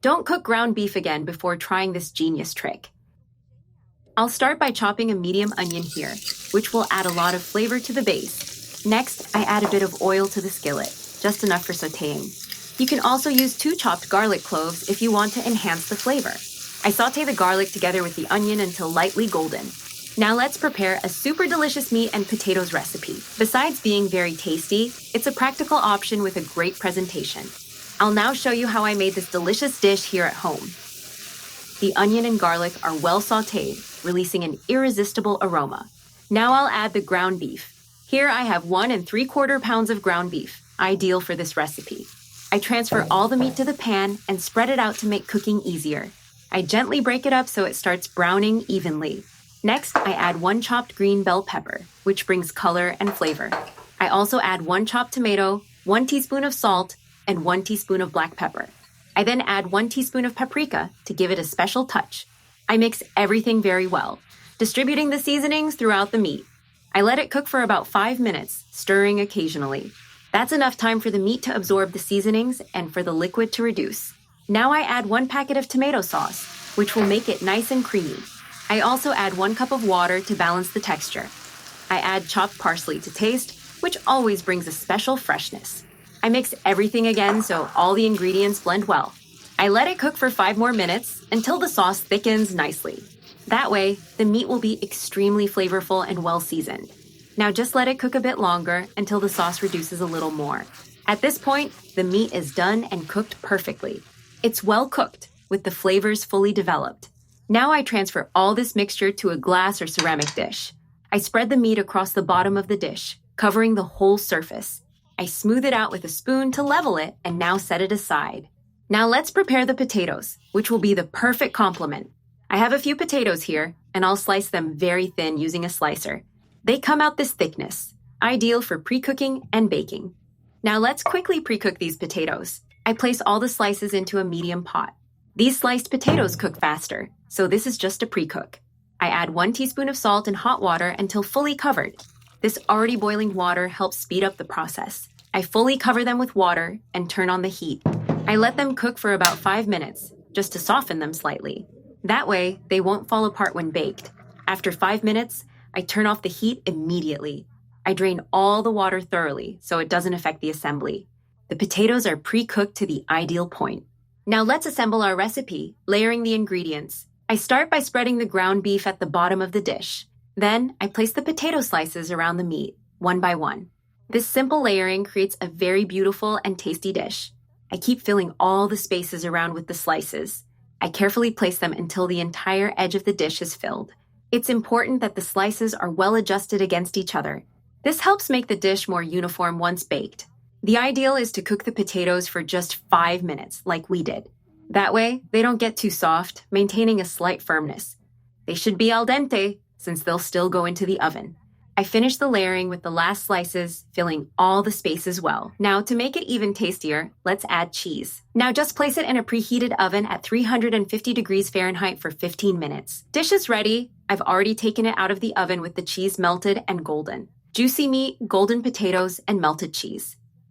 Don't cook ground beef again before trying this genius trick. I'll start by chopping a medium onion here, which will add a lot of flavor to the base. Next, I add a bit of oil to the skillet, just enough for sautéing. You can also use 2 chopped garlic cloves if you want to enhance the flavor. I sauté the garlic together with the onion until lightly golden. Now let's prepare a super delicious meat and potatoes recipe. Besides being very tasty, it's a practical option with a great presentation. I'll now show you how I made this delicious dish here at home. The onion and garlic are well sautéed, releasing an irresistible aroma. Now I'll add the ground beef. Here I have 1 3/4 pounds of ground beef, ideal for this recipe. I transfer all the meat to the pan and spread it out to make cooking easier. I gently break it up so it starts browning evenly. Next, I add 1 chopped green bell pepper, which brings color and flavor. I also add 1 chopped tomato, 1 teaspoon of salt, and 1 teaspoon of black pepper. I then add 1 teaspoon of paprika to give it a special touch. I mix everything very well, distributing the seasonings throughout the meat. I let it cook for about 5 minutes, stirring occasionally. That's enough time for the meat to absorb the seasonings and for the liquid to reduce. Now I add 1 packet of tomato sauce, which will make it nice and creamy. I also add 1 cup of water to balance the texture. I add chopped parsley to taste, which always brings a special freshness. I mix everything again so all the ingredients blend well. I let it cook for 5 more minutes until the sauce thickens nicely. That way, the meat will be extremely flavorful and well seasoned. Now just let it cook a bit longer until the sauce reduces a little more. At this point, the meat is done and cooked perfectly. It's well cooked, with the flavors fully developed. Now I transfer all this mixture to a glass or ceramic dish. I spread the meat across the bottom of the dish, covering the whole surface. I smooth it out with a spoon to level it and now set it aside. Now let's prepare the potatoes, which will be the perfect complement. I have a few potatoes here, and I'll slice them very thin using a slicer. They come out this thickness, ideal for pre-cooking and baking. Now let's quickly pre-cook these potatoes. I place all the slices into a medium pot. These sliced potatoes cook faster, so this is just a pre-cook. I add 1 teaspoon of salt in hot water until fully covered. This already boiling water helps speed up the process. I fully cover them with water and turn on the heat. I let them cook for about 5 minutes, just to soften them slightly. That way, they won't fall apart when baked. After 5 minutes, I turn off the heat immediately. I drain all the water thoroughly so it doesn't affect the assembly. The potatoes are pre-cooked to the ideal point. Now let's assemble our recipe, layering the ingredients. I start by spreading the ground beef at the bottom of the dish. Then, I place the potato slices around the meat, one by one. This simple layering creates a very beautiful and tasty dish. I keep filling all the spaces around with the slices. I carefully place them until the entire edge of the dish is filled. It's important that the slices are well adjusted against each other. This helps make the dish more uniform once baked. The ideal is to cook the potatoes for just 5 minutes, like we did. That way, they don't get too soft, maintaining a slight firmness. They should be al dente, since they'll still go into the oven. I finish the layering with the last slices, filling all the spaces well. Now, to make it even tastier, let's add cheese. Now just place it in a preheated oven at 350 degrees Fahrenheit for 15 minutes. Dish is ready. I've already taken it out of the oven with the cheese melted and golden. Juicy meat, golden potatoes, and melted cheese.